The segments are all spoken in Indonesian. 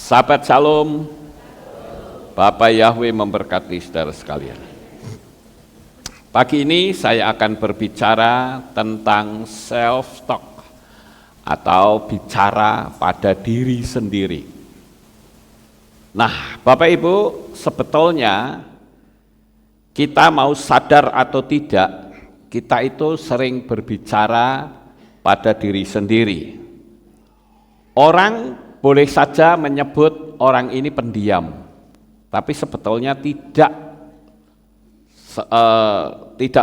Sahabat Shalom, Bapak Yahweh memberkati saudara sekalian. Pagi ini saya akan berbicara tentang self-talk atau bicara pada diri sendiri. Nah, Bapak Ibu, sebetulnya kita mau sadar atau tidak, kita itu sering berbicara pada diri sendiri. Orang boleh saja menyebut orang ini pendiam, tapi sebetulnya tidak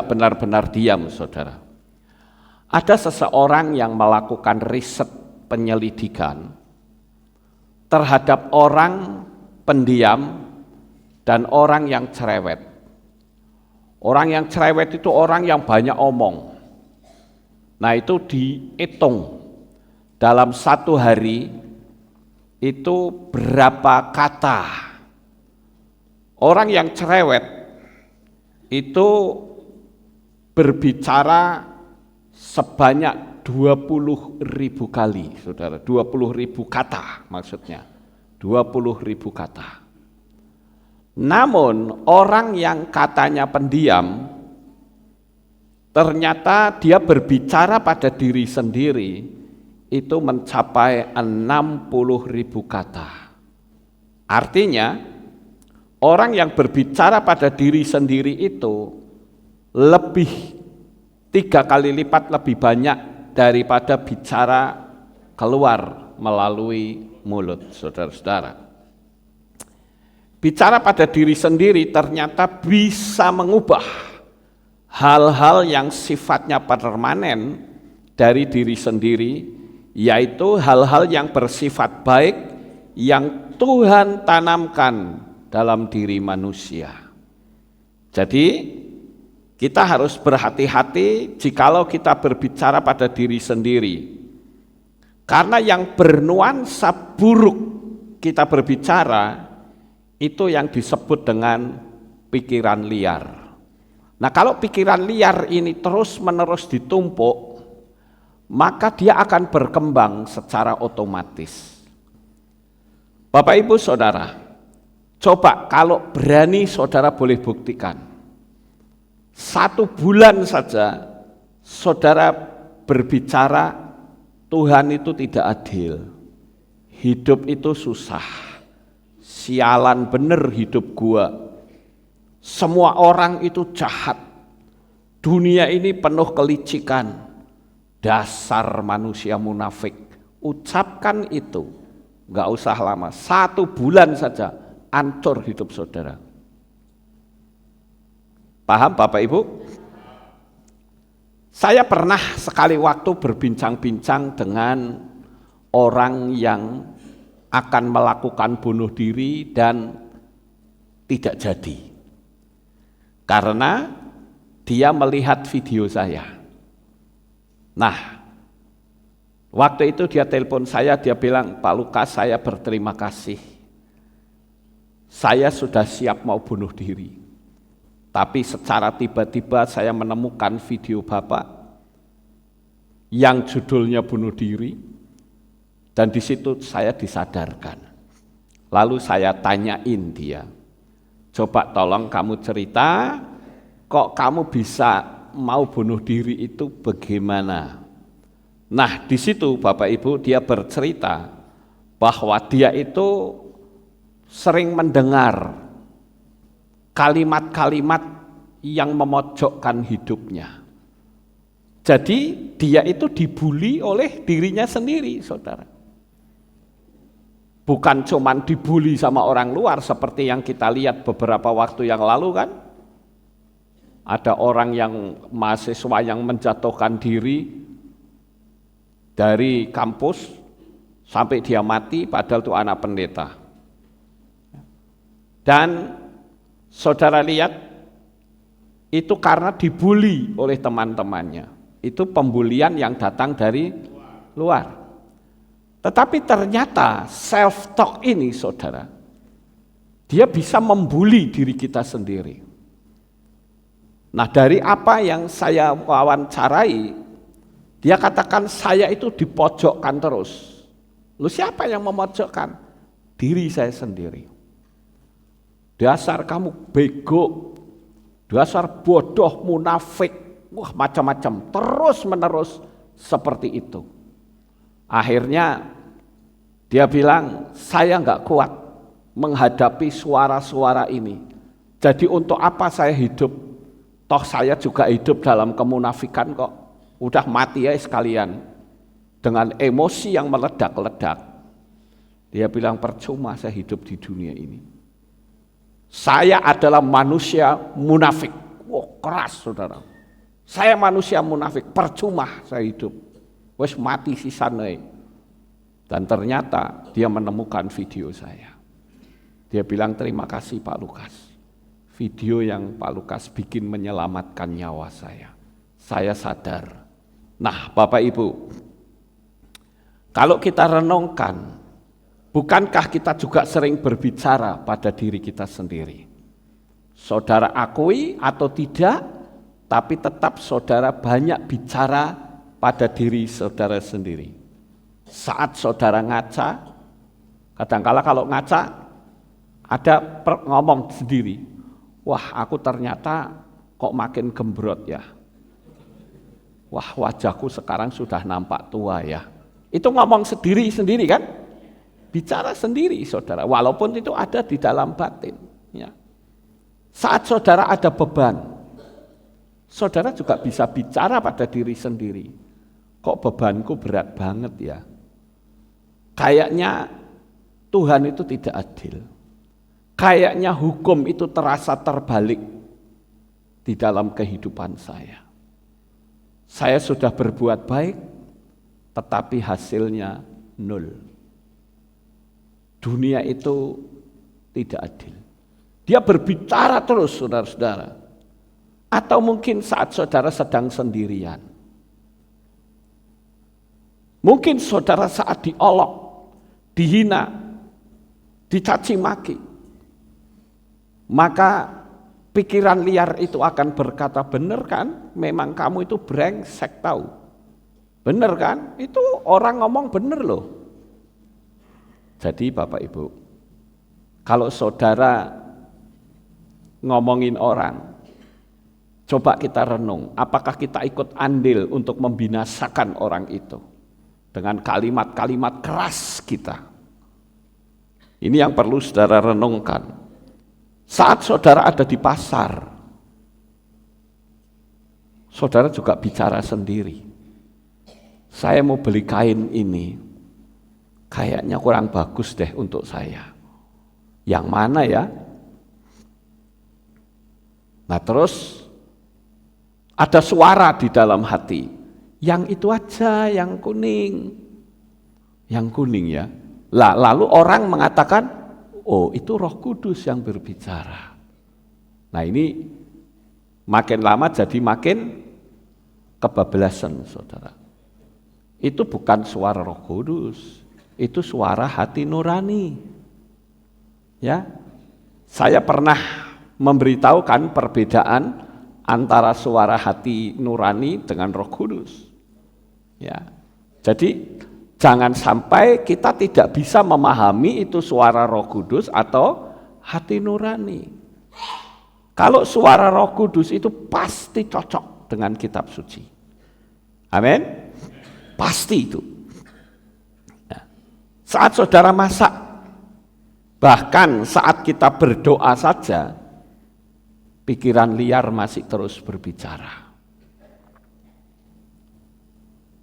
benar-benar diam, saudara. Ada seseorang yang melakukan riset penyelidikan terhadap orang pendiam dan orang yang cerewet. Orang yang cerewet itu orang yang banyak omong. Nah, itu dihitung dalam satu hari itu berapa kata. Orang yang cerewet itu berbicara sebanyak 20.000 kali, saudara. 20.000 kata maksudnya, 20.000 kata. Namun orang yang katanya pendiam, ternyata dia berbicara pada diri sendiri itu mencapai 60.000 kata. Artinya, orang yang berbicara pada diri sendiri itu lebih 3 kali lipat lebih banyak daripada bicara keluar melalui mulut, saudara-saudara. Bicara pada diri sendiri ternyata bisa mengubah hal-hal yang sifatnya permanen dari diri sendiri, yaitu hal-hal yang bersifat baik yang Tuhan tanamkan dalam diri manusia. Jadi kita harus berhati-hati jikalau kita berbicara pada diri sendiri, karena yang bernuansa buruk kita berbicara itu yang disebut dengan pikiran liar. Nah, kalau pikiran liar ini terus-menerus ditumpuk, maka dia akan berkembang secara otomatis. Bapak Ibu Saudara, coba kalau berani saudara boleh buktikan. 1 bulan saja saudara berbicara Tuhan itu tidak adil, hidup itu susah, sialan bener hidup gua, semua orang itu jahat, dunia ini penuh kelicikan, dasar manusia munafik. Ucapkan itu, gak usah lama, 1 bulan saja hancur hidup saudara. Paham Bapak Ibu? Saya pernah sekali waktu berbincang-bincang dengan orang yang akan melakukan bunuh diri dan tidak jadi, karena dia melihat video saya. Nah, waktu itu dia telepon saya, dia bilang, "Pak Lukas, saya berterima kasih. Saya sudah siap mau bunuh diri. Tapi secara tiba-tiba saya menemukan video Bapak yang judulnya bunuh diri, dan di situ saya disadarkan." Lalu saya tanyain dia, "Coba tolong kamu cerita, kok kamu bisa mau bunuh diri itu bagaimana?" Nah, di situ Bapak Ibu dia bercerita bahwa dia itu sering mendengar kalimat-kalimat yang memojokkan hidupnya. Jadi dia itu dibully oleh dirinya sendiri, saudara. Bukan cuman dibully sama orang luar seperti yang kita lihat beberapa waktu yang lalu kan. Ada orang yang mahasiswa yang menjatuhkan diri dari kampus sampai dia mati padahal itu anak pendeta. Dan saudara lihat itu karena dibully oleh teman-temannya. Itu pembulian yang datang dari luar. Tetapi ternyata self-talk ini saudara, dia bisa membuli diri kita sendiri. Nah, dari apa yang saya wawancarai, dia katakan saya itu dipojokkan terus. Lu siapa yang memojokkan? diri saya sendiri. Dasar kamu bego, dasar bodoh, munafik, wah macam-macam, terus-menerus seperti itu. Akhirnya dia bilang, saya enggak kuat menghadapi suara-suara ini. Jadi untuk apa saya hidup? Toh saya juga hidup dalam kemunafikan kok. Udah mati ya sekalian. Dengan emosi yang meledak-ledak. Dia bilang percuma saya hidup di dunia ini. Saya adalah manusia munafik. Wah keras saudara. Saya manusia munafik, percuma saya hidup. Wes mati sisane. Dan ternyata dia menemukan video saya. Dia bilang terima kasih Pak Lukas. Video yang Pak Lukas bikin menyelamatkan nyawa saya. Saya sadar. Nah Bapak Ibu, kalau kita renungkan, bukankah kita juga sering berbicara pada diri kita sendiri? Saudara akui atau tidak, tapi tetap saudara banyak bicara pada diri saudara sendiri. Saat saudara ngaca, kadangkala kalau ngaca, ada ngomong sendiri, wah aku ternyata kok makin gembrot ya. Wah wajahku sekarang sudah nampak tua ya. Itu ngomong sendiri-sendiri kan? Bicara sendiri saudara, walaupun itu ada di dalam batin. Ya. Saat saudara ada beban, saudara juga bisa bicara pada diri sendiri. Kok bebanku berat banget ya? Kayaknya Tuhan itu tidak adil. Kayaknya hukum itu terasa terbalik di dalam kehidupan saya. Saya sudah berbuat baik, tetapi hasilnya nol. Dunia itu tidak adil. Dia berbicara terus saudara-saudara. Atau mungkin saat saudara sedang sendirian. Mungkin saudara saat diolok, dihina, dicaci maki. Maka pikiran liar itu akan berkata, benar kan? Memang kamu itu brengsek tahu. Benar kan? Itu orang ngomong benar loh. Jadi Bapak Ibu, kalau saudara ngomongin orang, coba kita renung, apakah kita ikut andil untuk membinasakan orang itu dengan kalimat-kalimat keras kita? Ini yang perlu saudara renungkan. Saat saudara ada di pasar, saudara juga bicara sendiri. Saya mau beli kain ini, kayaknya kurang bagus deh untuk saya. Yang mana ya? Nah terus ada suara di dalam hati, yang itu aja, yang kuning. Yang kuning ya. Lalu orang mengatakan, oh itu Roh Kudus yang berbicara. Nah ini makin lama jadi makin kebablasan saudara. Itu bukan suara Roh Kudus, itu suara hati nurani. Ya, saya pernah memberitahukan perbedaan antara suara hati nurani dengan Roh Kudus. Ya, jadi jangan sampai kita tidak bisa memahami itu suara Roh Kudus atau hati nurani. Kalau suara Roh Kudus itu pasti cocok dengan kitab suci. Amin. Pasti itu. Nah, saat saudara masak, bahkan saat kita berdoa saja, pikiran liar masih terus berbicara.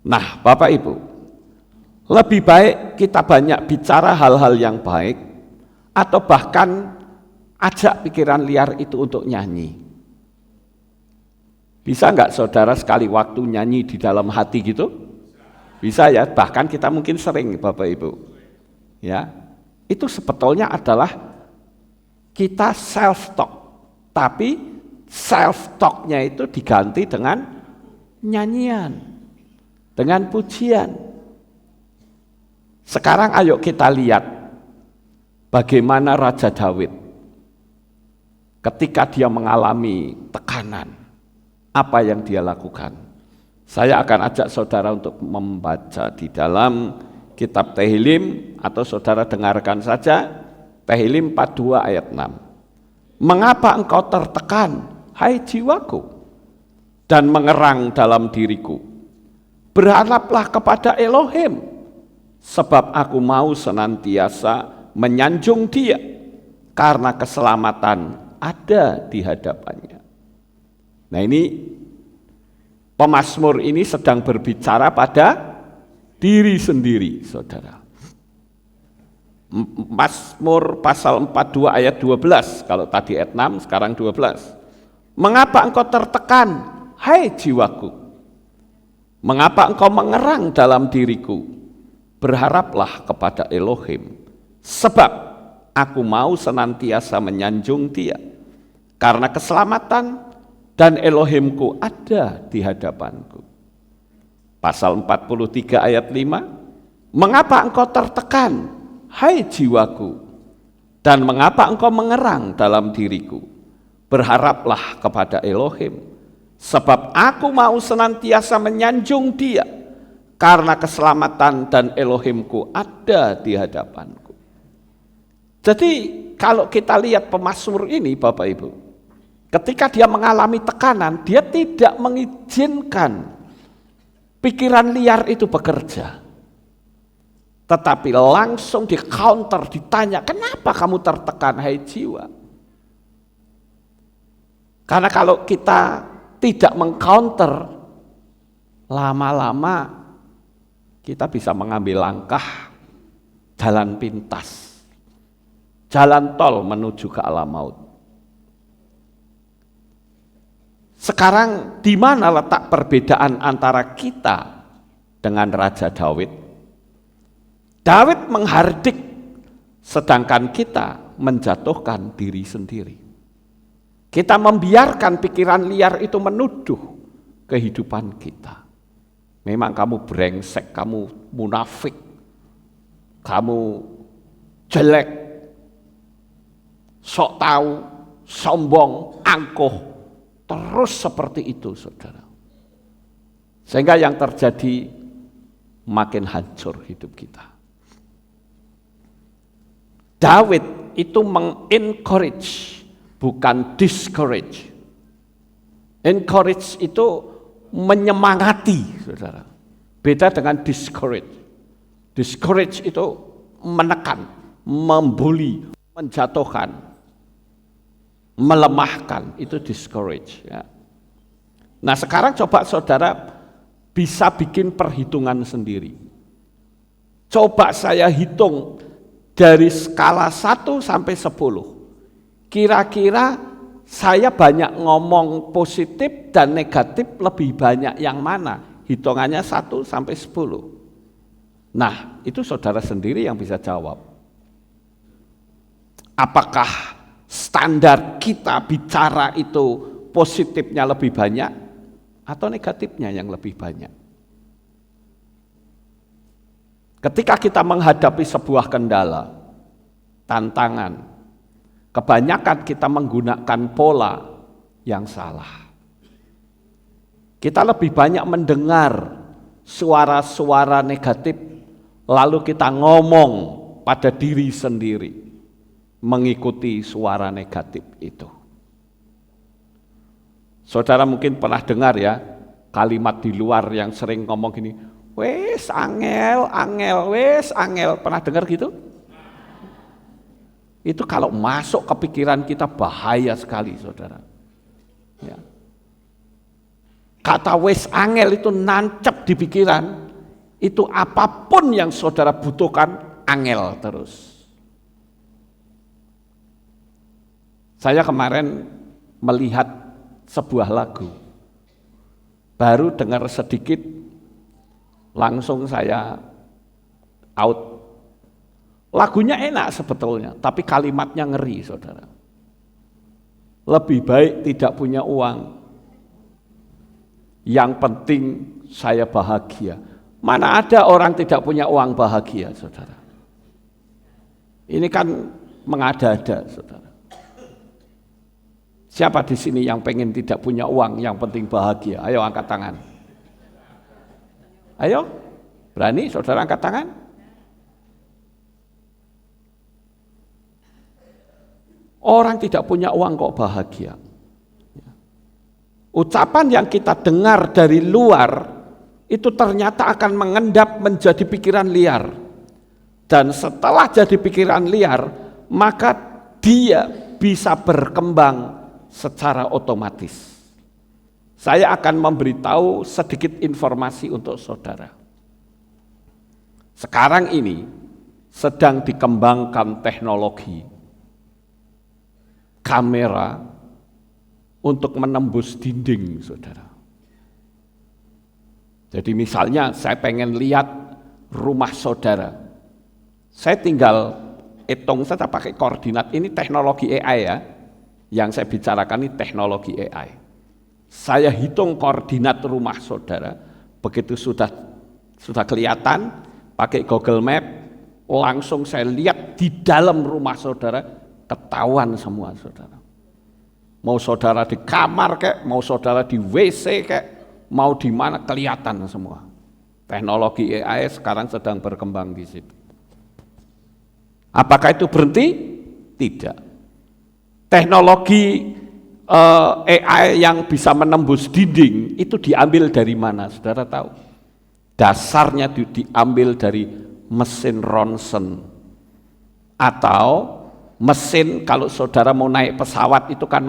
Nah, Bapak Ibu, lebih baik kita banyak bicara hal-hal yang baik, atau bahkan ajak pikiran liar itu untuk nyanyi. Bisa enggak saudara sekali waktu nyanyi di dalam hati gitu? Bisa ya, bahkan kita mungkin sering Bapak Ibu. Ya, itu sebetulnya adalah kita self-talk, tapi self-talknya itu diganti dengan nyanyian, dengan pujian. Sekarang ayo kita lihat bagaimana Raja Daud ketika dia mengalami tekanan, apa yang dia lakukan. Saya akan ajak saudara untuk membaca di dalam kitab Tehillim, atau saudara dengarkan saja Tehillim 42 ayat 6. Mengapa engkau tertekan, hai jiwaku, dan mengerang dalam diriku? Berharaplah kepada Elohim, sebab aku mau senantiasa menyanjung Dia, karena keselamatan ada di hadapannya. Nah, ini pemazmur ini sedang berbicara pada diri sendiri, saudara. Mazmur pasal 42 ayat 12, kalau tadi ayat 6, sekarang 12. Mengapa engkau tertekan, hai jiwaku? Mengapa engkau mengerang dalam diriku? Berharaplah kepada Elohim, sebab aku mau senantiasa menyanjung Dia, karena keselamatan dan Elohimku ada di hadapanku. Pasal 43 ayat 5, mengapa engkau tertekan, hai jiwaku, dan mengapa engkau mengerang dalam diriku? Berharaplah kepada Elohim, sebab aku mau senantiasa menyanjung Dia, karena keselamatan dan Elohimku ada di hadapanku. Jadi kalau kita lihat pemazmur ini, Bapak Ibu, ketika dia mengalami tekanan, dia tidak mengizinkan pikiran liar itu bekerja, tetapi langsung di counter, ditanya, kenapa kamu tertekan, hai jiwa? Karena kalau kita tidak mengcounter, lama-lama kita bisa mengambil langkah jalan pintas, jalan tol menuju ke alam maut. Sekarang di mana letak perbedaan antara kita dengan Raja Daud? Daud menghardik, sedangkan kita menjatuhkan diri sendiri. Kita membiarkan pikiran liar itu menuduh kehidupan kita. Memang kamu brengsek, kamu munafik, kamu jelek, sok tahu, sombong, angkuh. Terus seperti itu, saudara. Sehingga yang terjadi makin hancur hidup kita. Daud itu mengencourage, bukan discourage. Encourage itu menyemangati, saudara. Beda dengan discourage. Discourage itu menekan, membuli, menjatuhkan, melemahkan, itu discourage. Ya. Nah sekarang coba saudara bisa bikin perhitungan sendiri. Coba saya hitung dari skala 1 sampai 10. Kira-kira saya banyak ngomong positif dan negatif, lebih banyak yang mana? Hitungannya 1 sampai 10. Nah itu saudara sendiri yang bisa jawab. Apakah standar kita bicara itu positifnya lebih banyak atau negatifnya yang lebih banyak? Ketika kita menghadapi sebuah kendala, tantangan, kebanyakan kita menggunakan pola yang salah. Kita lebih banyak mendengar suara-suara negatif, lalu kita ngomong pada diri sendiri, mengikuti suara negatif itu. Saudara mungkin pernah dengar ya, kalimat di luar yang sering ngomong gini, wes angel, wes angel. Pernah dengar gitu? Itu kalau masuk ke pikiran kita bahaya sekali, saudara. Ya. Kata wes angel itu nancep di pikiran, itu apapun yang saudara butuhkan, angel terus. Saya kemarin melihat sebuah lagu, baru dengar sedikit, langsung saya out. Lagunya enak sebetulnya, tapi kalimatnya ngeri, saudara. Lebih baik tidak punya uang, yang penting saya bahagia. Mana ada orang tidak punya uang bahagia, saudara? Ini kan mengada-ada, saudara. Siapa di sini yang pengen tidak punya uang, yang penting bahagia? Ayo angkat tangan. Ayo, berani saudara angkat tangan? Orang tidak punya uang kok bahagia. Ucapan yang kita dengar dari luar itu ternyata akan mengendap menjadi pikiran liar. Dan setelah jadi pikiran liar, maka dia bisa berkembang secara otomatis. Saya akan memberitahu sedikit informasi untuk saudara. Sekarang ini sedang dikembangkan teknologi kamera untuk menembus dinding, saudara. Jadi misalnya saya pengen lihat rumah saudara, saya tinggal hitung saja pakai koordinat. Ini teknologi AI ya, yang saya bicarakan ini teknologi AI. Saya hitung koordinat rumah saudara, begitu sudah kelihatan, pakai Google Map, langsung saya lihat di dalam rumah saudara, ketahuan semua saudara. Mau saudara di kamar kek, mau saudara di WC kek, mau di mana kelihatan semua. Teknologi AI sekarang sedang berkembang di situ. Apakah itu berhenti? Tidak. Teknologi AI yang bisa menembus dinding itu diambil dari mana? Saudara tahu? Dasarnya diambil dari mesin ronsen atau mesin, kalau saudara mau naik pesawat itu kan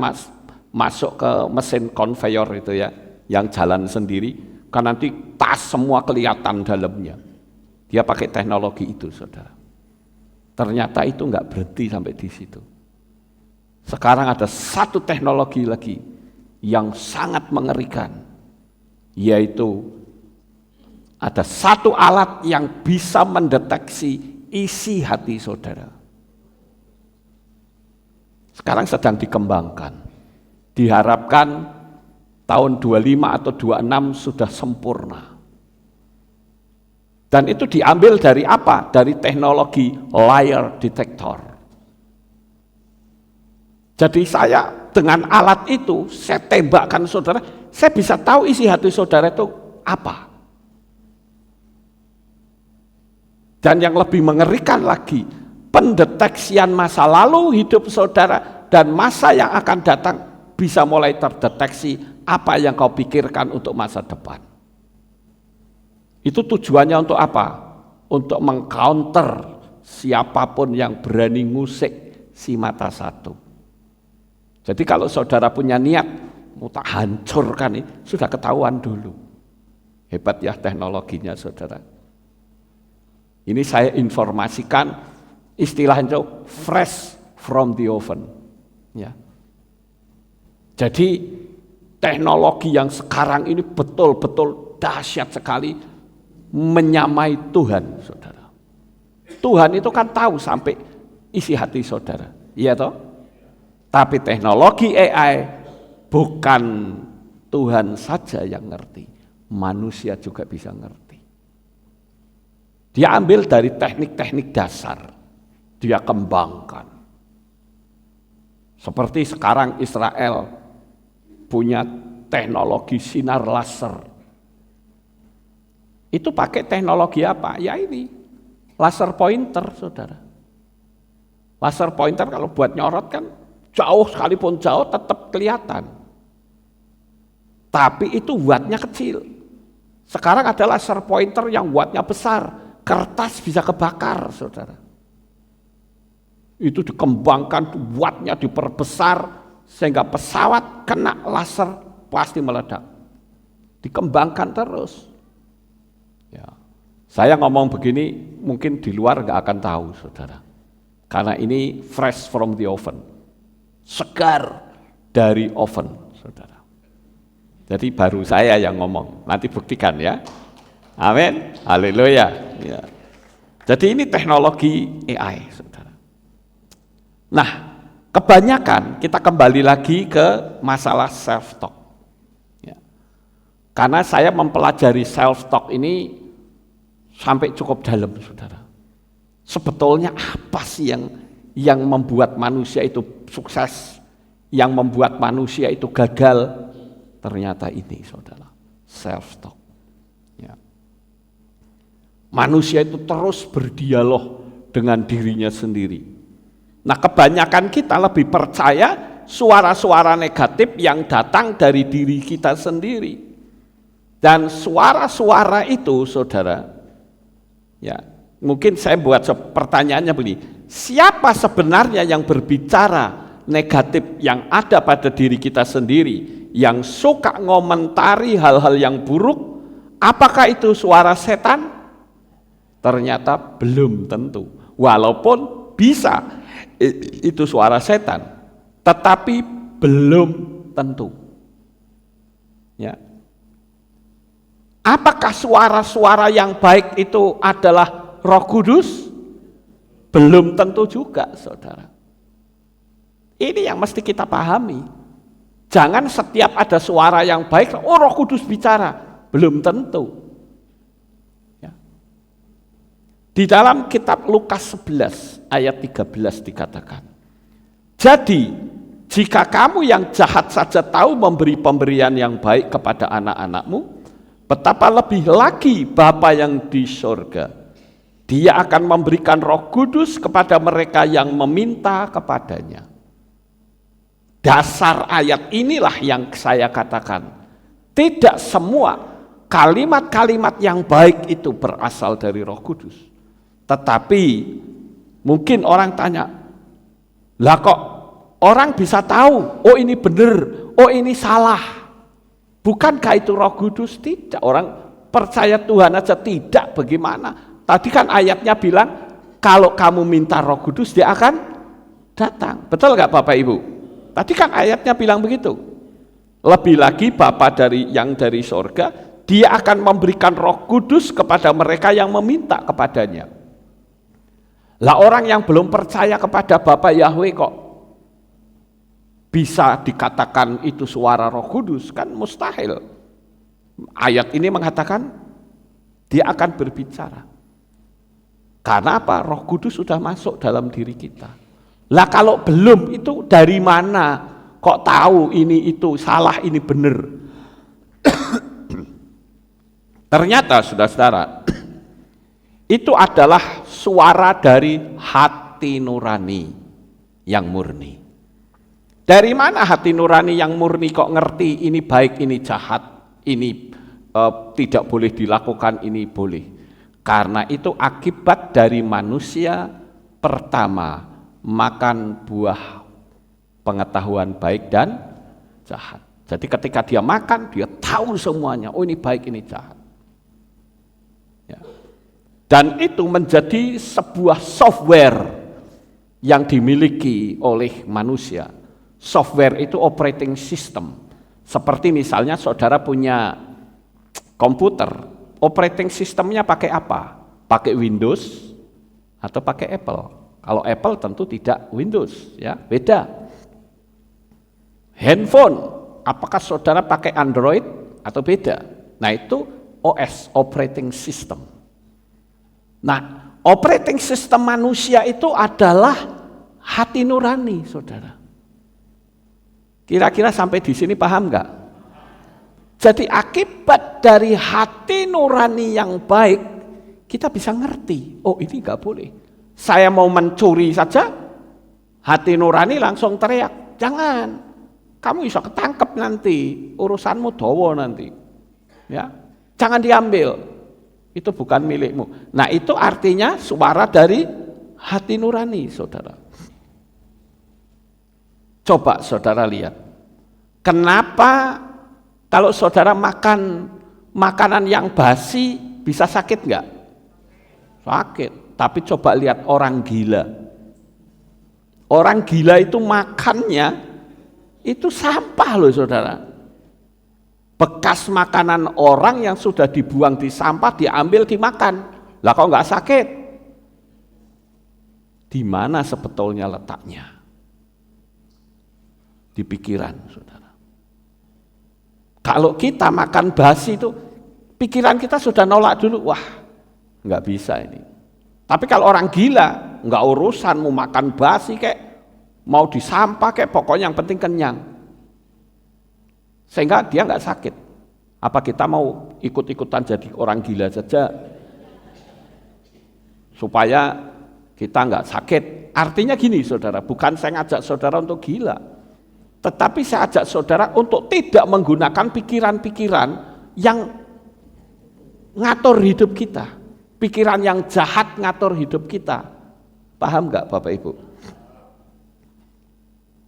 masuk ke mesin konveyor itu ya, yang jalan sendiri, kan nanti tas semua kelihatan dalamnya. Dia pakai teknologi itu, saudara. Ternyata itu enggak berhenti sampai di situ. Sekarang ada satu teknologi lagi yang sangat mengerikan, yaitu ada satu alat yang bisa mendeteksi isi hati saudara. Sekarang sedang dikembangkan. Diharapkan tahun 25 atau 26 sudah sempurna. Dan itu diambil dari apa? Dari teknologi lie detector. Jadi saya dengan alat itu, saya tembakkan saudara, saya bisa tahu isi hati saudara itu apa. Dan yang lebih mengerikan lagi, pendeteksian masa lalu hidup saudara dan masa yang akan datang bisa mulai terdeteksi apa yang kau pikirkan untuk masa depan. Itu tujuannya untuk apa? Untuk mengcounter siapapun yang berani ngusik si mata satu. Jadi kalau saudara punya niat mau tak hancurkan, sudah ketahuan dulu. Hebat ya teknologinya saudara. Ini saya informasikan istilahnya fresh from the oven. Ya. Jadi teknologi yang sekarang ini betul-betul dahsyat sekali, menyamai Tuhan, saudara. Tuhan itu kan tahu sampai isi hati saudara, iya toh? Tapi teknologi AI bukan Tuhan saja yang ngerti, manusia juga bisa ngerti. Dia ambil dari teknik-teknik dasar, dia kembangkan. Seperti sekarang Israel punya teknologi sinar laser. Itu pakai teknologi apa? Ya ini, laser pointer, saudara. Laser pointer kalau buat nyorot kan jauh, sekalipun jauh tetap kelihatan. Tapi itu wattnya kecil. Sekarang ada laser pointer yang wattnya besar, kertas bisa kebakar, saudara. Itu dikembangkan, wattnya diperbesar, sehingga pesawat kena laser pasti meledak. Dikembangkan terus. Ya. Saya ngomong begini, mungkin di luar nggak akan tahu, saudara. Karena ini fresh from the oven. Segar dari oven, saudara. Jadi baru saya yang ngomong, nanti buktikan ya. Amin, haleluya. Ya. Jadi ini teknologi AI, saudara. Nah, kebanyakan kita kembali lagi ke masalah self-talk. Ya. Karena saya mempelajari self-talk ini sampai cukup dalam, saudara. Sebetulnya apa sih yang membuat manusia itu sukses, yang membuat manusia itu gagal? Ternyata ini, saudara, self-talk. Ya. Manusia itu terus berdialog dengan dirinya sendiri. Nah, kebanyakan kita lebih percaya suara-suara negatif yang datang dari diri kita sendiri. Dan suara-suara itu, saudara, ya, mungkin saya buat pertanyaannya begini, siapa sebenarnya yang berbicara negatif yang ada pada diri kita sendiri, yang suka ngomentari hal-hal yang buruk? Apakah itu suara setan? Ternyata belum tentu. Walaupun bisa itu suara setan, tetapi belum tentu. Ya. Apakah suara-suara yang baik itu adalah Roh Kudus? Belum tentu juga, saudara. Ini yang mesti kita pahami. Jangan setiap ada suara yang baik, oh Roh Kudus bicara. Belum tentu. Ya. Di dalam kitab Lukas 11 ayat 13 dikatakan, jadi jika kamu yang jahat saja tahu memberi pemberian yang baik kepada anak-anakmu, betapa lebih lagi Bapa yang di sorga. Dia akan memberikan Roh Kudus kepada mereka yang meminta kepadanya. Dasar ayat inilah yang saya katakan. Tidak semua kalimat-kalimat yang baik itu berasal dari Roh Kudus. Tetapi mungkin orang tanya, lah kok orang bisa tahu, oh ini benar, oh ini salah. Bukankah itu Roh Kudus? Tidak, orang percaya Tuhan aja tidak, bagaimana? Tadi kan ayatnya bilang, kalau kamu minta Roh Kudus dia akan datang. Betul nggak Bapak Ibu? Tadi kan ayatnya bilang begitu. Lebih lagi Bapa yang dari sorga, dia akan memberikan Roh Kudus kepada mereka yang meminta kepadanya. Lah orang yang belum percaya kepada Bapa Yahweh kok bisa dikatakan itu suara Roh Kudus? Kan mustahil. Ayat ini mengatakan dia akan berbicara. Karena apa? Roh Kudus sudah masuk dalam diri kita. Lah kalau belum, itu dari mana kok tahu ini itu salah, ini benar? Ternyata saudara-saudara, itu adalah suara dari hati nurani yang murni. Dari mana hati nurani yang murni kok ngerti ini baik, ini jahat, ini tidak boleh dilakukan, ini boleh? Karena itu akibat dari manusia pertama makan buah pengetahuan baik dan jahat. Jadi ketika dia makan, dia tahu semuanya, oh ini baik, ini jahat. Ya. Dan itu menjadi sebuah software yang dimiliki oleh manusia. Software itu operating system. Seperti misalnya saudara punya komputer, operating systemnya pakai apa? Pakai Windows atau pakai Apple? Kalau Apple tentu tidak Windows, ya, beda. Handphone, apakah saudara pakai Android atau beda? Nah itu OS, operating system. Nah, operating system manusia itu adalah hati nurani, saudara. Kira-kira sampai di sini paham nggak? Jadi akibat dari hati nurani yang baik, kita bisa ngerti, oh ini nggak boleh. Saya mau mencuri saja, hati nurani langsung teriak, jangan, kamu bisa ketangkep nanti, urusanmu dawa nanti. Ya. Jangan diambil, itu bukan milikmu. Nah itu artinya suara dari hati nurani, saudara. Coba saudara lihat, kenapa kalau saudara makan makanan yang basi bisa sakit nggak? Sakit. Tapi coba lihat orang gila. Orang gila itu makannya itu sampah loh saudara. Bekas makanan orang yang sudah dibuang di sampah diambil dimakan. Lah kok nggak sakit? Di mana sebetulnya letaknya? Di pikiran, saudara. Kalau kita makan basi itu, pikiran kita sudah nolak dulu. Wah, nggak bisa ini. Tapi kalau orang gila, nggak urusan mau makan basi kayak mau di sampah kayak pokoknya yang penting kenyang. Sehingga dia nggak sakit. Apa kita mau ikut-ikutan jadi orang gila saja? Supaya kita nggak sakit. Artinya gini saudara, bukan saya ngajak saudara untuk gila, tetapi saya ajak saudara untuk tidak menggunakan pikiran-pikiran yang ngatur hidup kita, pikiran yang jahat ngatur hidup kita. Paham nggak Bapak Ibu?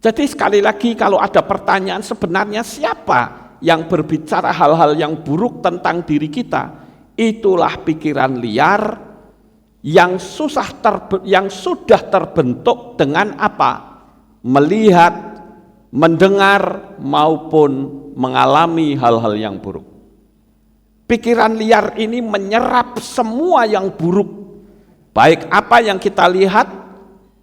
Jadi sekali lagi kalau ada pertanyaan sebenarnya siapa yang berbicara hal-hal yang buruk tentang diri kita, itulah pikiran liar yang sudah terbentuk dengan apa? Melihat, mendengar maupun mengalami hal-hal yang buruk. Pikiran liar ini menyerap semua yang buruk, baik apa yang kita lihat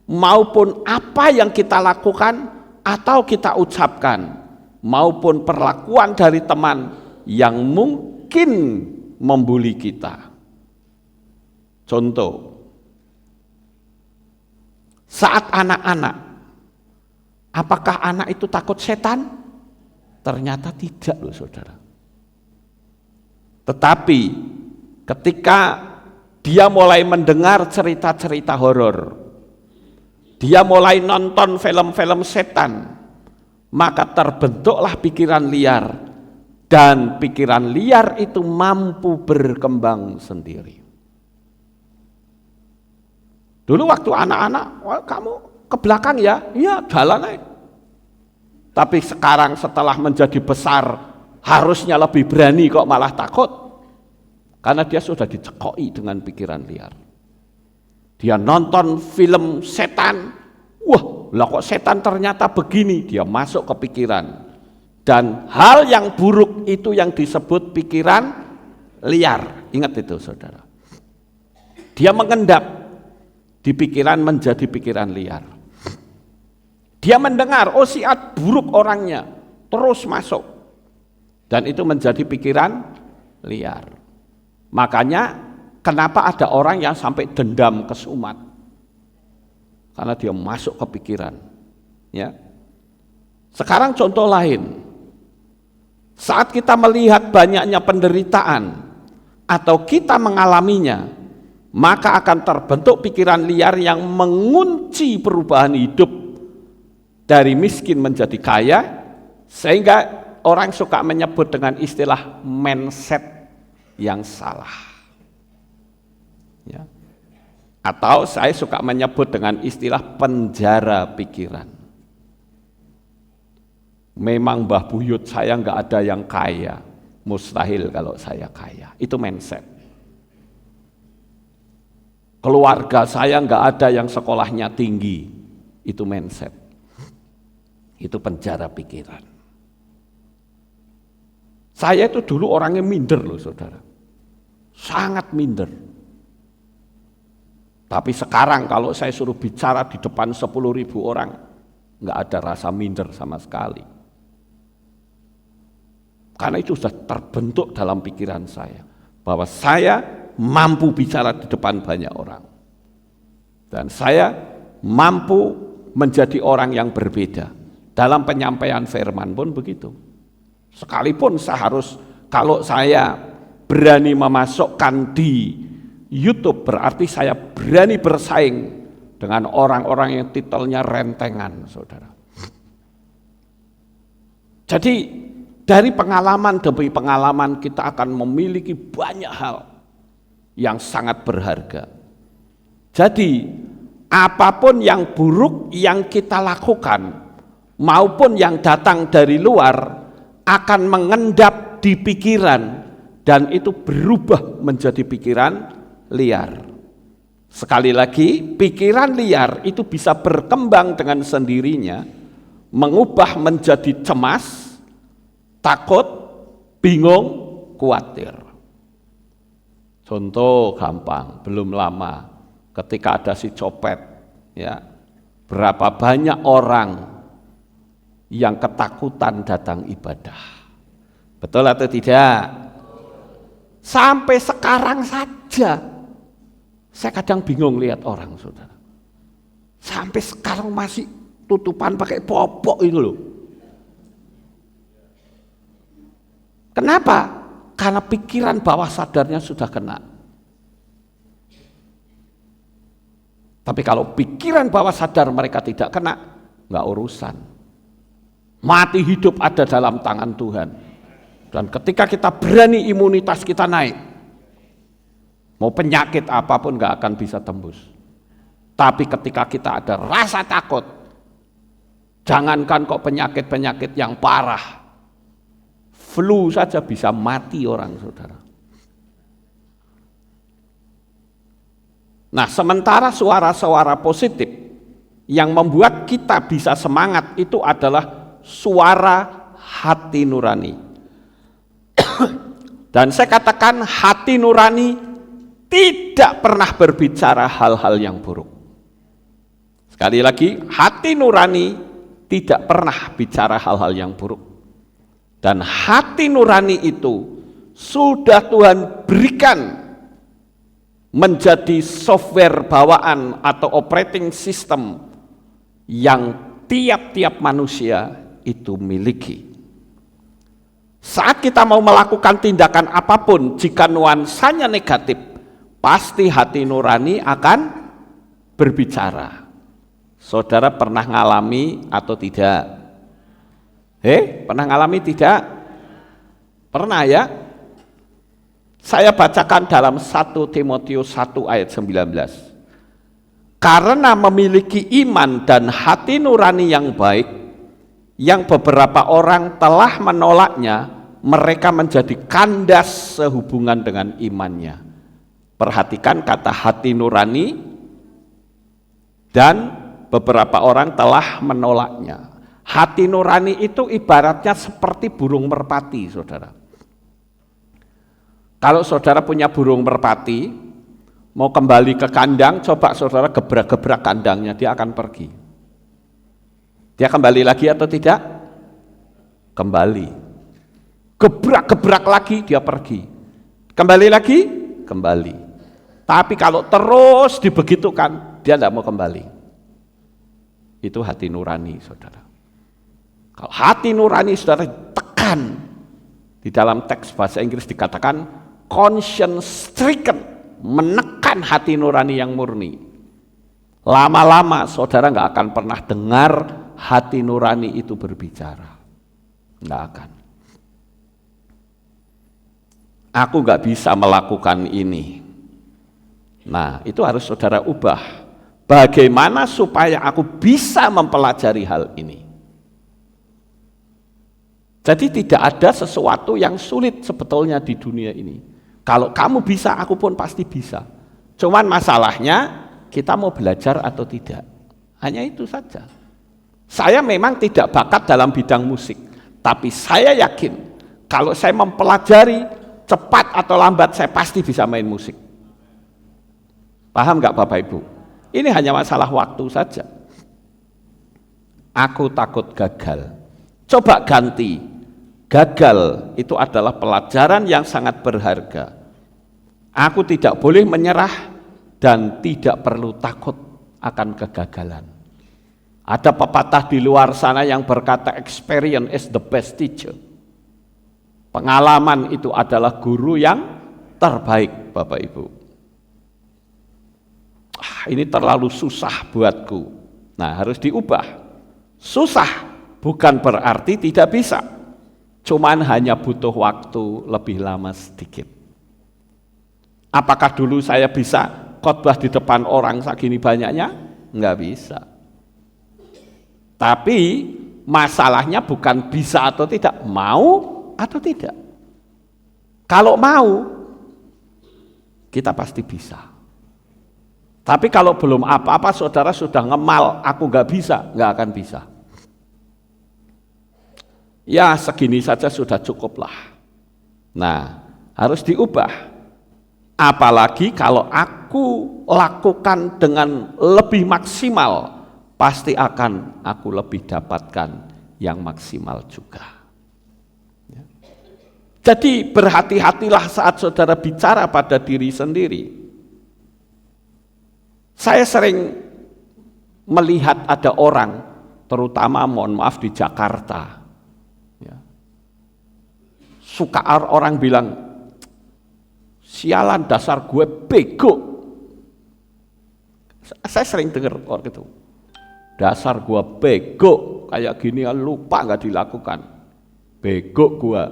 maupun apa yang kita lakukan atau kita ucapkan, maupun perlakuan dari teman yang mungkin membuli kita. Contoh, saat anak-anak, apakah anak itu takut setan? Ternyata tidak loh saudara. Tetapi ketika dia mulai mendengar cerita-cerita horor, dia mulai nonton film-film setan, maka terbentuklah pikiran liar, dan pikiran liar itu mampu berkembang sendiri. Dulu waktu anak-anak, kamu ke belakang ya? Iya, jalan aja. Tapi sekarang setelah menjadi besar, harusnya lebih berani kok malah takut. Karena dia sudah dicekoki dengan pikiran liar. Dia nonton film setan, wah lah kok setan ternyata begini, dia masuk ke pikiran. Dan hal yang buruk itu yang disebut pikiran liar. Ingat itu saudara. Dia mengendap di pikiran menjadi pikiran liar. Dia mendengar, oh si A buruk orangnya, terus masuk. Dan itu menjadi pikiran liar. Makanya kenapa ada orang yang sampai dendam kesumat? Karena dia masuk ke pikiran. Ya. Sekarang contoh lain. Saat kita melihat banyaknya penderitaan atau kita mengalaminya, maka akan terbentuk pikiran liar yang mengunci perubahan hidup dari miskin menjadi kaya, sehingga orang suka menyebut dengan istilah mindset yang salah. Ya. Atau saya suka menyebut dengan istilah penjara pikiran. Memang Mbah Buyut saya nggak ada yang kaya, mustahil kalau saya kaya. Itu mindset. Keluarga saya nggak ada yang sekolahnya tinggi, itu mindset. Itu penjara pikiran. Saya itu dulu orangnya minder loh saudara, sangat minder. Tapi sekarang kalau saya suruh bicara di depan 10.000 orang, nggak ada rasa minder sama sekali. Karena itu sudah terbentuk dalam pikiran saya, bahwa saya mampu bicara di depan banyak orang. Dan saya mampu menjadi orang yang berbeda. Dalam penyampaian firman pun begitu. Sekalipun saya harus, kalau saya berani memasukkan di YouTube, berarti saya berani bersaing dengan orang-orang yang titelnya rentengan, saudara. Jadi dari pengalaman demi pengalaman kita akan memiliki banyak hal yang sangat berharga. Jadi apapun yang buruk yang kita lakukan maupun yang datang dari luar akan mengendap di pikiran dan itu berubah menjadi pikiran liar. Sekali lagi, pikiran liar itu bisa berkembang dengan sendirinya, mengubah menjadi cemas, takut, bingung, khawatir. Contoh gampang, belum lama ketika ada si copet, ya, berapa banyak orang yang ketakutan datang ibadah. Betul atau tidak? Sampai sekarang saja saya kadang bingung lihat orang, saudara. Sampai sekarang masih tutupan pakai popok itu loh. Kenapa? Karena pikiran bawah sadarnya sudah kena. Tapi kalau pikiran bawah sadar mereka tidak kena, nggak urusan. Mati hidup ada dalam tangan Tuhan. Dan ketika kita berani, imunitas kita naik, mau penyakit apapun nggak akan bisa tembus. Tapi ketika kita ada rasa takut, jangankan kok penyakit-penyakit yang parah, flu saja bisa mati orang, saudara. Nah, sementara suara-suara positif yang membuat kita bisa semangat itu adalah suara hati nurani. Dan saya katakan hati nurani tidak pernah berbicara hal-hal yang buruk. Sekali lagi, hati nurani tidak pernah bicara hal-hal yang buruk. Dan hati nurani itu sudah Tuhan berikan menjadi software bawaan atau operating system yang tiap-tiap manusia itu miliki. Saat kita mau melakukan tindakan apapun, jika nuansanya negatif, pasti hati nurani akan berbicara. Saudara pernah ngalami atau tidak? Pernah ngalami tidak? Pernah ya? Saya bacakan dalam 1 Timotius 1 ayat 19. Karena memiliki iman dan hati nurani yang baik, yang beberapa orang telah menolaknya, mereka menjadi kandas sehubungan dengan imannya. Perhatikan kata hati nurani dan beberapa orang telah menolaknya. Hati nurani itu ibaratnya seperti burung merpati, saudara. Kalau saudara punya burung merpati, mau kembali ke kandang, coba saudara gebrak-gebrak kandangnya, dia akan pergi. Dia kembali lagi atau tidak? Kembali. Gebrak-gebrak lagi, dia pergi. Kembali lagi? Kembali. Tapi kalau terus dibegitukan, dia tidak mau kembali. Itu hati nurani, saudara. Kalau hati nurani saudara tekan, di dalam teks bahasa Inggris dikatakan conscience stricken, menekan hati nurani yang murni. Lama-lama saudara nggak akan pernah dengar hati nurani itu berbicara. Nggak akan. Aku nggak bisa melakukan ini. Nah, itu harus saudara ubah. Bagaimana supaya aku bisa mempelajari hal ini? Jadi tidak ada sesuatu yang sulit sebetulnya di dunia ini. Kalau kamu bisa, aku pun pasti bisa. Cuman masalahnya kita mau belajar atau tidak. Hanya itu saja. Saya memang tidak bakat dalam bidang musik, tapi saya yakin kalau saya mempelajari cepat atau lambat saya pasti bisa main musik. Paham nggak Bapak Ibu? Ini hanya masalah waktu saja. Aku takut gagal. Coba ganti. Gagal itu adalah pelajaran yang sangat berharga. Aku tidak boleh menyerah dan tidak perlu takut akan kegagalan. Ada pepatah di luar sana yang berkata experience is the best teacher. Pengalaman itu adalah guru yang terbaik, Bapak Ibu. Ini terlalu susah buatku. Nah, harus diubah. Susah bukan berarti tidak bisa. Cuman hanya butuh waktu lebih lama sedikit. Apakah dulu saya bisa khotbah di depan orang segini banyaknya? Enggak bisa. Tapi masalahnya bukan bisa atau tidak, mau atau tidak. Kalau mau, kita pasti bisa. Tapi kalau belum apa-apa, saudara sudah ngemal, aku enggak bisa, enggak akan bisa. Ya segini saja sudah cukuplah. Nah, harus diubah. Apalagi kalau aku lakukan dengan lebih maksimal, pasti akan aku lebih dapatkan yang maksimal juga. Ya. Jadi berhati-hatilah saat saudara bicara pada diri sendiri. Saya sering melihat ada orang, terutama mohon maaf di Jakarta, ya. Suka orang bilang, sialan dasar gue bego. Saya sering dengar orang itu. Dasar gua bego, kayak gini lupa nggak dilakukan. Bego gua.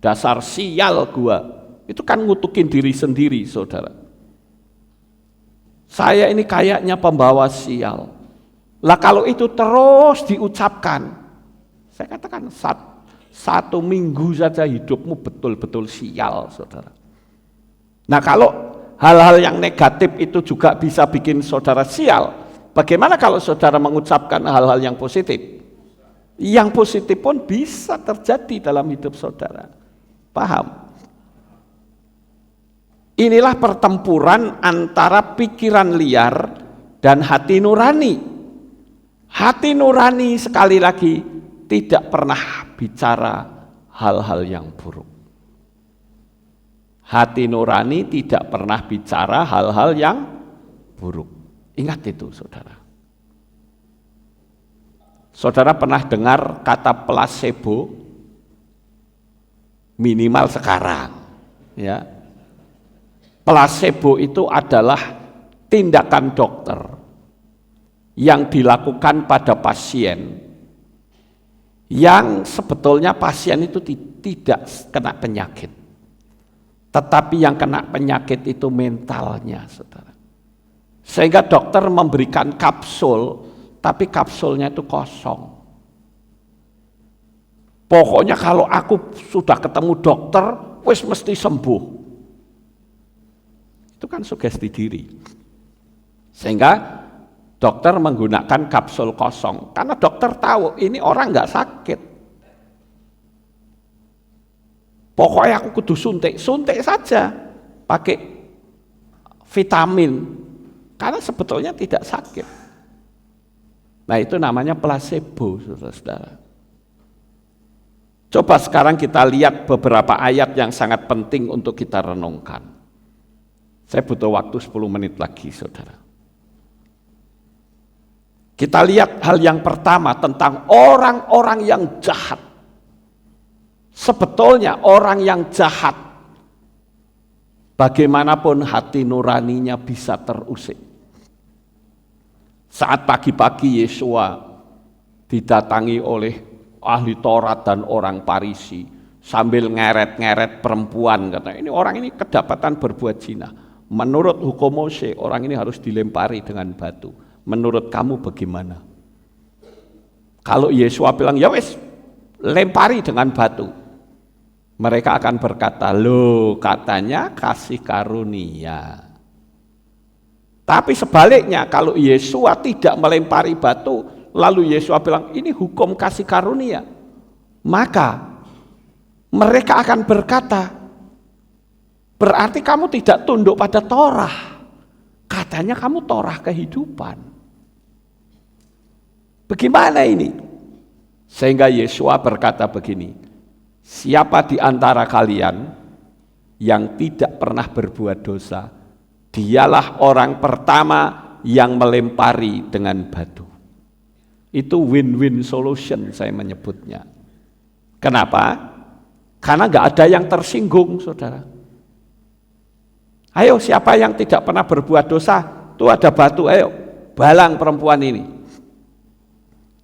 Dasar sial gua. Itu kan ngutukin diri sendiri, saudara. Saya ini kayaknya pembawa sial. Lah kalau itu terus diucapkan, saya katakan satu minggu saja hidupmu betul-betul sial, saudara. Nah kalau hal-hal yang negatif itu juga bisa bikin saudara sial, bagaimana kalau saudara mengucapkan hal-hal yang positif? Yang positif pun bisa terjadi dalam hidup saudara. Paham? Inilah pertempuran antara pikiran liar dan hati nurani. Hati nurani sekali lagi tidak pernah bicara hal-hal yang buruk. Hati nurani tidak pernah bicara hal-hal yang buruk. Ingat itu, saudara. Saudara pernah dengar kata placebo? Minimal sekarang, ya. Placebo itu adalah tindakan dokter yang dilakukan pada pasien yang sebetulnya pasien itu tidak kena penyakit, tetapi yang kena penyakit itu mentalnya, saudara. Sehingga dokter memberikan kapsul, tapi kapsulnya itu kosong. Pokoknya kalau aku sudah ketemu dokter, wis mesti sembuh. Itu kan sugesti diri. Sehingga dokter menggunakan kapsul kosong, karena dokter tahu ini orang nggak sakit. Pokoknya aku kudu suntik saja, pakai vitamin, karena sebetulnya tidak sakit. Nah itu namanya placebo, saudara-saudara. Coba sekarang kita lihat beberapa ayat yang sangat penting untuk kita renungkan. Saya butuh waktu 10 menit lagi, saudara. Kita lihat hal yang pertama tentang orang-orang yang jahat. Sebetulnya orang yang jahat, bagaimanapun hati nuraninya bisa terusik. Saat pagi-pagi Yesua didatangi oleh ahli Taurat dan orang Farisi, sambil ngeret-ngeret perempuan, katanya ini orang ini kedapatan berbuat zina. Menurut hukum Mose, orang ini harus dilempari dengan batu. Menurut kamu bagaimana? Kalau Yesua bilang, ya wes, lempari dengan batu. Mereka akan berkata, loh katanya kasih karunia. Tapi sebaliknya, kalau Yesua tidak melempari batu, lalu Yesua bilang, ini hukum kasih karunia. Maka mereka akan berkata, berarti kamu tidak tunduk pada Torah. Katanya kamu Torah kehidupan. Bagaimana ini? Sehingga Yesua berkata begini, siapa di antara kalian yang tidak pernah berbuat dosa, dialah orang pertama yang melempari dengan batu. Itu win-win solution saya menyebutnya. Kenapa? Karena nggak ada yang tersinggung, saudara. Ayo siapa yang tidak pernah berbuat dosa, tuh ada batu, ayo balang perempuan ini.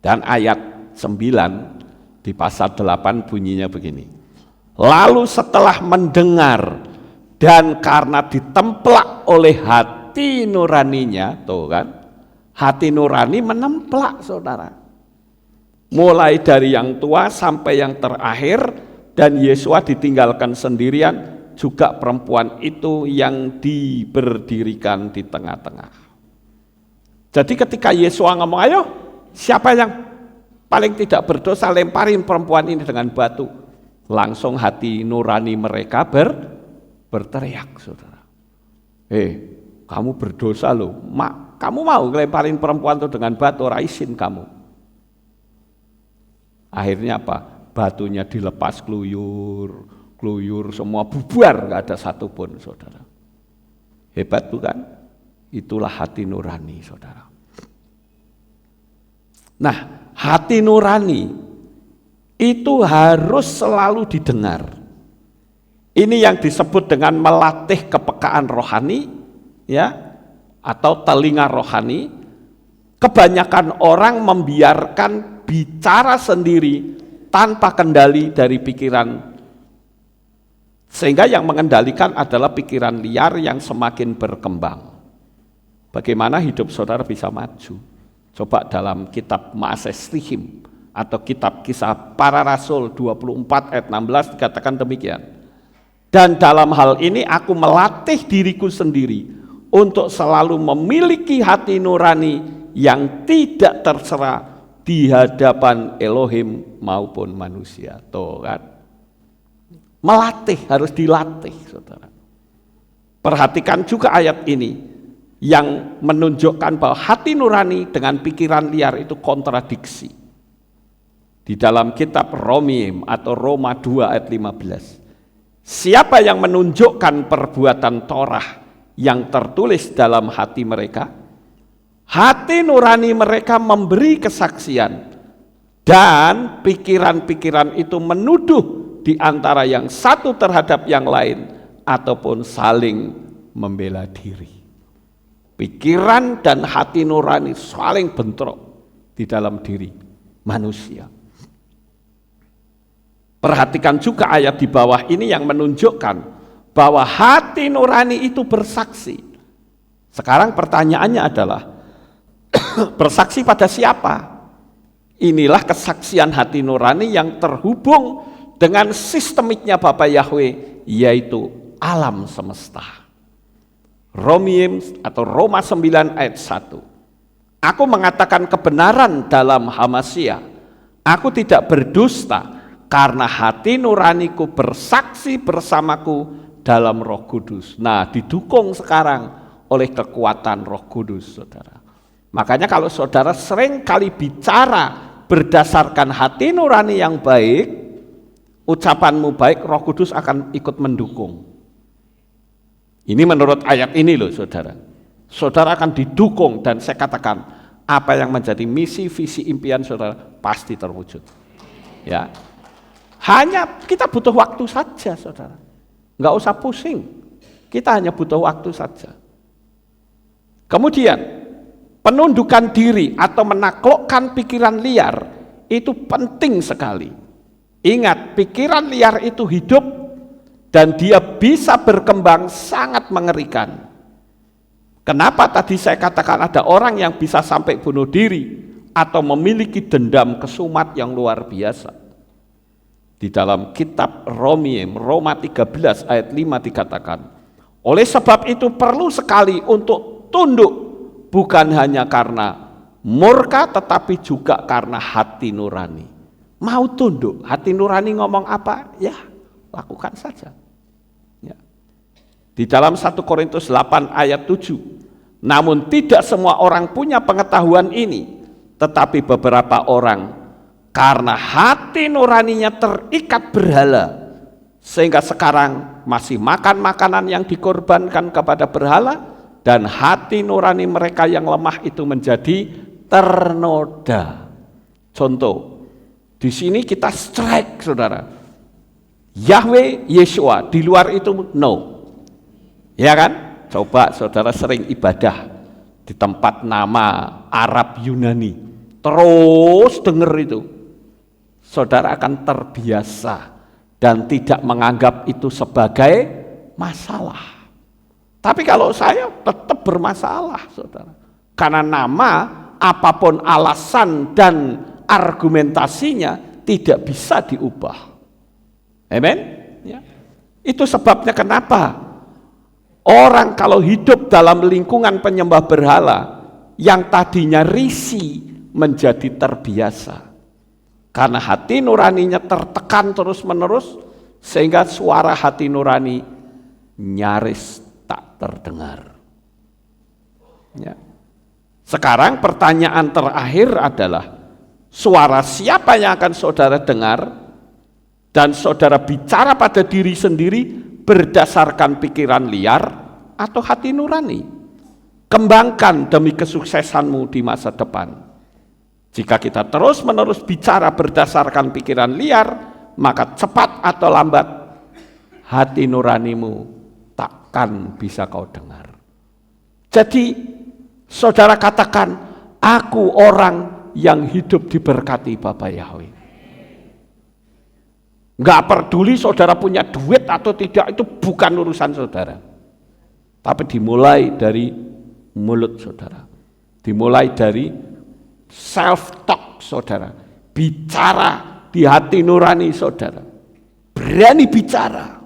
Dan ayat 9 di pasal 8 bunyinya begini. Lalu setelah mendengar dan karena ditemplak oleh hati nuraninya, tuh kan, hati nurani menemplak, saudara. Mulai dari yang tua sampai yang terakhir, dan Yesua ditinggalkan sendirian, juga perempuan itu yang diberdirikan di tengah-tengah. Jadi ketika Yesua ngomong, ayo siapa yang paling tidak berdosa, lemparin perempuan ini dengan batu. Langsung hati nurani mereka berteriak, saudara. Kamu berdosa loh, kamu mau lemparin perempuan itu dengan batu, raisin kamu. Akhirnya apa? Batunya dilepas keluyur semua bubar, nggak ada satupun, saudara. Hebat bukan? Itulah hati nurani, saudara. Nah, hati nurani itu harus selalu didengar. Ini yang disebut dengan melatih kepekaan rohani, ya, atau telinga rohani, kebanyakan orang membiarkan bicara sendiri tanpa kendali dari pikiran, sehingga yang mengendalikan adalah pikiran liar yang semakin berkembang. Bagaimana hidup saudara bisa maju? Coba dalam kitab Ma'asestihim atau kitab Kisah Para Rasul 24 ayat 16 dikatakan demikian. Dan dalam hal ini aku melatih diriku sendiri untuk selalu memiliki hati nurani yang tidak terserah di hadapan Elohim maupun manusia. Tuh kan. Melatih, harus dilatih, saudara. Perhatikan juga ayat ini yang menunjukkan bahwa hati nurani dengan pikiran liar itu kontradiksi. Di dalam kitab Romim atau Roma 2 ayat 15. Siapa yang menunjukkan perbuatan Torah yang tertulis dalam hati mereka, hati nurani mereka memberi kesaksian, dan pikiran-pikiran itu menuduh di antara yang satu terhadap yang lain, ataupun saling membela diri. Pikiran dan hati nurani saling bentrok di dalam diri manusia. Perhatikan juga ayat di bawah ini yang menunjukkan bahwa hati nurani itu bersaksi. Sekarang pertanyaannya adalah, bersaksi pada siapa? Inilah kesaksian hati nurani yang terhubung dengan sistemiknya Bapa Yahweh, yaitu alam semesta. Romim atau Roma 9 ayat 1. Aku mengatakan kebenaran dalam Hamasya. Aku tidak berdusta karena hati nuraniku bersaksi bersamaku dalam Roh Kudus. Nah, didukung sekarang oleh kekuatan Roh Kudus, saudara. Makanya kalau saudara sering kali bicara berdasarkan hati nurani yang baik, ucapanmu baik, Roh Kudus akan ikut mendukung. Ini menurut ayat ini loh, saudara. Saudara akan didukung, dan saya katakan apa yang menjadi misi, visi, impian saudara pasti terwujud. Ya, hanya kita butuh waktu saja, saudara. Nggak usah pusing, kita hanya butuh waktu saja. Kemudian, penundukan diri atau menaklukkan pikiran liar itu penting sekali. Ingat, pikiran liar itu hidup dan dia bisa berkembang sangat mengerikan. Kenapa tadi saya katakan ada orang yang bisa sampai bunuh diri atau memiliki dendam kesumat yang luar biasa? Di dalam kitab Romim, Roma 13 ayat 5 dikatakan, oleh sebab itu perlu sekali untuk tunduk, bukan hanya karena murka tetapi juga karena hati nurani. Mau tunduk, hati nurani ngomong apa? Ya, lakukan saja. Ya. Di dalam 1 Korintus 8 ayat 7, namun tidak semua orang punya pengetahuan ini, tetapi beberapa orang karena hati nuraninya terikat berhala, sehingga sekarang masih makan makanan yang dikorbankan kepada berhala, dan hati nurani mereka yang lemah itu menjadi ternoda. Contoh, di sini kita strike, saudara. Yahweh, Yeshua, di luar itu no. Ya kan? Coba saudara sering ibadah di tempat nama Arab Yunani, terus dengar itu, saudara akan terbiasa dan tidak menganggap itu sebagai masalah. Tapi kalau saya tetap bermasalah, saudara. Karena nama, apapun alasan dan argumentasinya tidak bisa diubah. Amen? Ya. Itu sebabnya kenapa orang kalau hidup dalam lingkungan penyembah berhala, yang tadinya risih menjadi terbiasa. Karena hati nuraninya tertekan terus-menerus, sehingga suara hati nurani nyaris tak terdengar. Ya. Sekarang pertanyaan terakhir adalah, suara siapa yang akan saudara dengar, dan saudara bicara pada diri sendiri berdasarkan pikiran liar atau hati nurani? Kembangkan demi kesuksesanmu di masa depan. Jika kita terus-menerus bicara berdasarkan pikiran liar, maka cepat atau lambat hati nuranimu takkan bisa kau dengar. Jadi saudara katakan, aku orang yang hidup diberkati Bapa Yahweh. Enggak peduli saudara punya duit atau tidak, itu bukan urusan saudara. Tapi dimulai dari mulut saudara. Dimulai dari self-talk saudara. Bicara di hati nurani saudara. Berani bicara.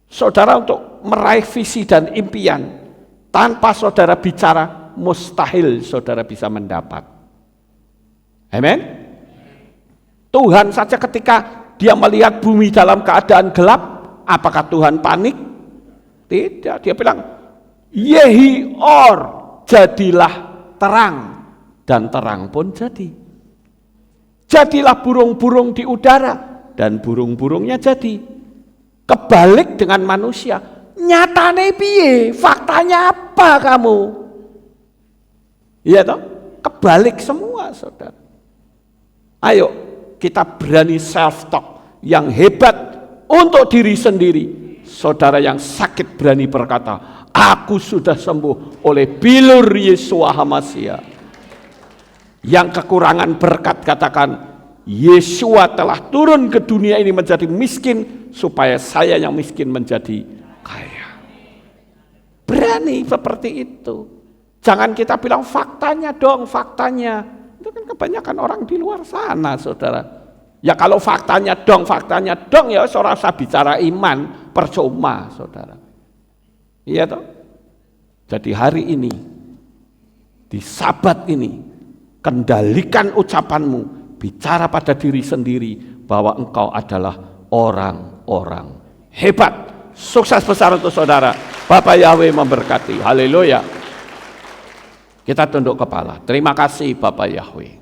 Saudara untuk meraih visi dan impian, tanpa saudara bicara, mustahil saudara bisa mendapat. Amin. Tuhan saja ketika dia melihat bumi dalam keadaan gelap, apakah Tuhan panik? Tidak, dia bilang, Yehi or, jadilah terang, dan terang pun jadi. Jadilah burung-burung di udara, dan burung-burungnya jadi. Kebalik dengan manusia, nyatane piye? Faktanya apa kamu? Iya toh? Kebalik semua saudara. Ayo kita berani self-talk yang hebat untuk diri sendiri. Saudara yang sakit berani berkata, aku sudah sembuh oleh bilur Yesua HaMasiah. Yang kekurangan berkat katakan, Yesua telah turun ke dunia ini menjadi miskin supaya saya yang miskin menjadi kaya. Berani seperti itu. Jangan kita bilang faktanya dong, faktanya. Itu kan kebanyakan orang di luar sana, saudara. Ya kalau faktanya dong ya seorang saya bicara iman, percuma, saudara. Iya toh? Jadi hari ini, di Sabat ini, kendalikan ucapanmu, bicara pada diri sendiri bahwa engkau adalah orang-orang hebat. Sukses besar untuk saudara. Bapak Yahweh memberkati. Haleluya. Kita tunduk kepala. Terima kasih Bapak Yahweh.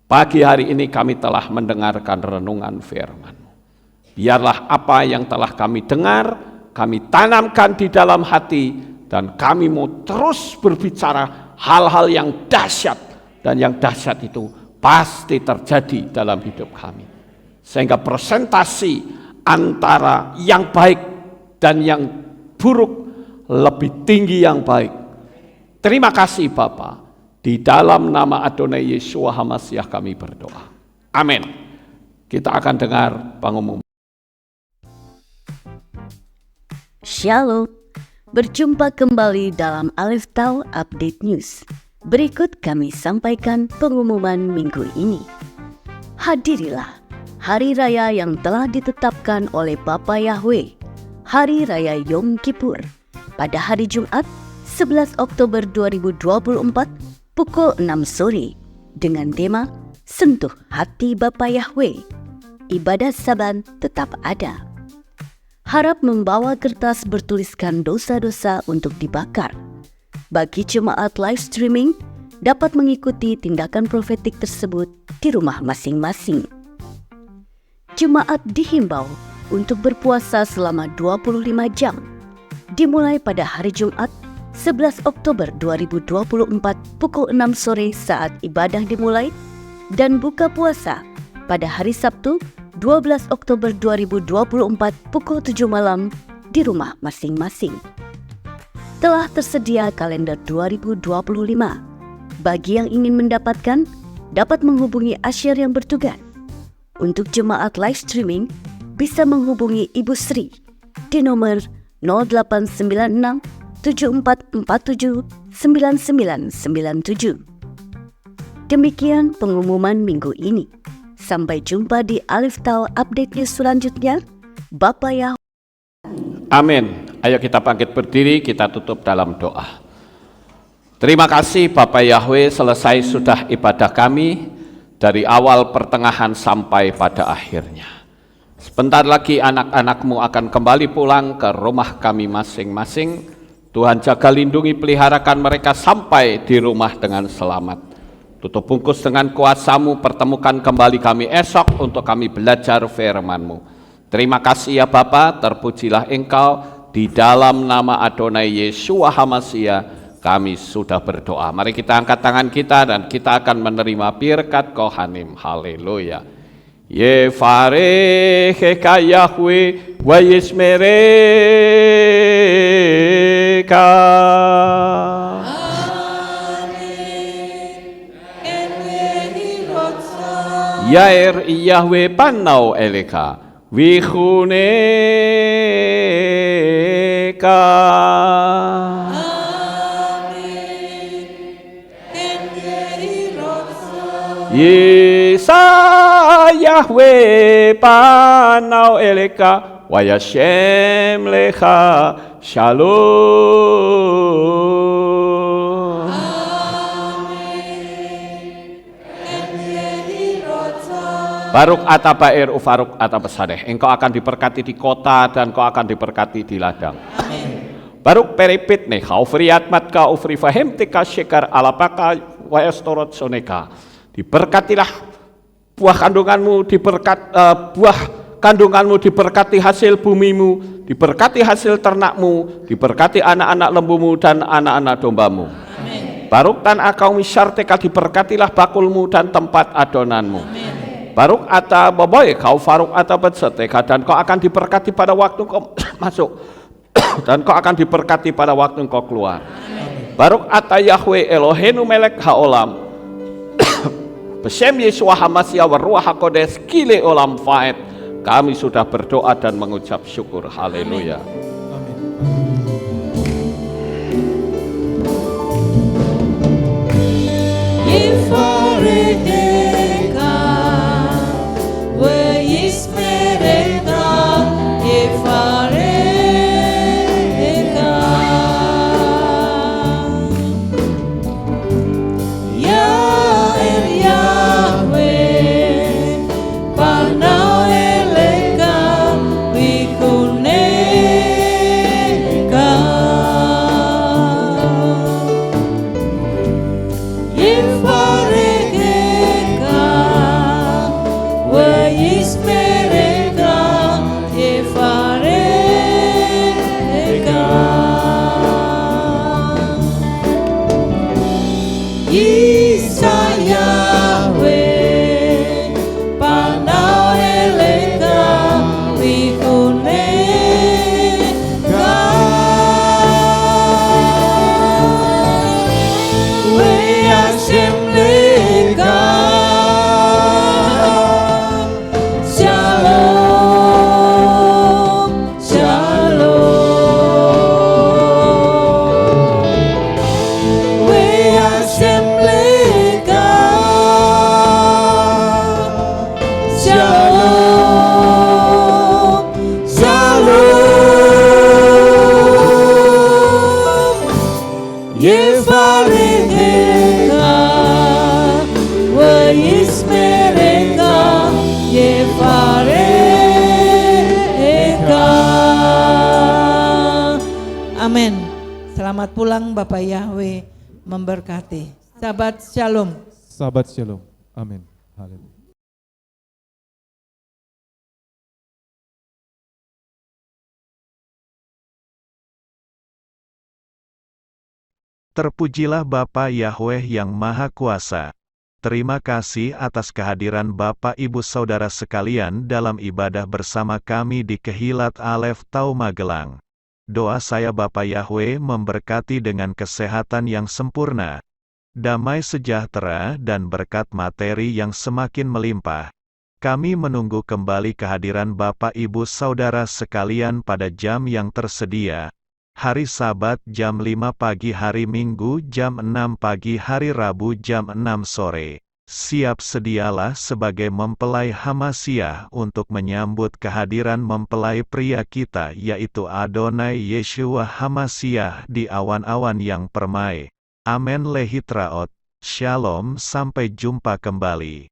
Pagi hari ini kami telah mendengarkan renungan firman-Mu. Biarlah apa yang telah kami dengar, kami tanamkan di dalam hati, dan kami mau terus berbicara hal-hal yang dahsyat, dan yang dahsyat itu pasti terjadi dalam hidup kami. Sehingga presentasi antara yang baik dan yang buruk lebih tinggi yang baik. Terima kasih Bapa. Di dalam nama Adonai Yesua HaMasiah kami berdoa. Amin. Kita akan dengar pengumuman. Shalom. Berjumpa kembali dalam Alif Tau Update News. Berikut kami sampaikan pengumuman minggu ini. Hadirilah hari raya yang telah ditetapkan oleh Bapa Yahweh, Hari Raya Yom Kippur, pada hari Jumat 11 Oktober 2024 pukul 6 sore dengan tema Sentuh Hati Bapa Yahweh. Ibadah Sabat tetap ada. Harap membawa kertas bertuliskan dosa-dosa untuk dibakar. Bagi jemaat live streaming, dapat mengikuti tindakan profetik tersebut di rumah masing-masing. Jemaat dihimbau untuk berpuasa selama 25 jam, dimulai pada hari Jumat 11 Oktober 2024 pukul 6 sore saat ibadah dimulai, dan buka puasa pada hari Sabtu 12 Oktober 2024 pukul 7 malam di rumah masing-masing. Telah tersedia kalender 2025. Bagi yang ingin mendapatkan, dapat menghubungi asyir yang bertugas. Untuk jemaat live streaming, bisa menghubungi Ibu Sri di nomor 0896 7447 9997. Demikian pengumuman minggu ini. Sampai jumpa di Alif Tau Update News selanjutnya. Bapak Yahweh. Amin. Ayo kita bangkit berdiri, kita tutup dalam doa. Terima kasih Bapak Yahweh, selesai sudah ibadah kami dari awal pertengahan sampai pada akhirnya. Sebentar lagi anak-anakmu akan kembali pulang ke rumah kami masing-masing. Tuhan jaga lindungi peliharakan mereka sampai di rumah dengan selamat. Tutup bungkus dengan kuasa-Mu, pertemukan kembali kami esok untuk kami belajar firman-Mu. Terima kasih ya Bapa, terpujilah Engkau, di dalam nama Adonai Yesua HaMasiah kami sudah berdoa. Mari kita angkat tangan kita dan kita akan menerima birkat Kohanim. Haleluya. Yefareheka Yahweh Vayismereka. Yair Yahweh panau eleka vichuneka. Yesa Yahweh panau eleka Vayashem lecha shalom. Baruk atabair ufaruk atabasadeh. Engkau akan diberkati di kota dan kau akan diberkati di ladang. Baruk peripit neha ufriyat matka ufri fahim tika syekar alapaka wayastorot soneka. Diberkatilah buah kandunganmu, buah kandunganmu diberkati hasil bumimu, diberkati hasil ternakmu, diberkati anak-anak lembumu dan anak-anak dombamu. Baruk tan akau misyarteka diberkatilah bakulmu dan tempat adonanmu. Baruk ata baboy kau faruk ata betseteka dan kau akan diberkati pada waktu kau masuk dan kau akan diberkati pada waktu kau keluar. Baruk ata Yahweh Elohenu melek haolam Besem Yeshua Hamasya wa Ruach HaKodes kile olam faed. Kami sudah berdoa dan mengucap syukur. Haleluya. Amin. Selamat pulang Bapak Yahweh memberkati. Sahabat Shalom. Sahabat Shalom. Amin. Haleluya. Terpujilah Bapa Yahweh yang Maha Kuasa. Terima kasih atas kehadiran Bapak Ibu Saudara sekalian dalam ibadah bersama kami di Kehilat Alef Tau Magelang. Doa saya Bapa Yahweh memberkati dengan kesehatan yang sempurna, damai sejahtera dan berkat materi yang semakin melimpah. Kami menunggu kembali kehadiran Bapak Ibu Saudara sekalian pada jam yang tersedia. Hari Sabat jam 5 pagi, hari Minggu jam 6 pagi, hari Rabu jam 6 sore. Siap sedialah sebagai mempelai Hamasya untuk menyambut kehadiran mempelai pria kita yaitu Adonai Yeshua Hamasya di awan-awan yang permai. Amen lehitraot. Shalom, sampai jumpa kembali.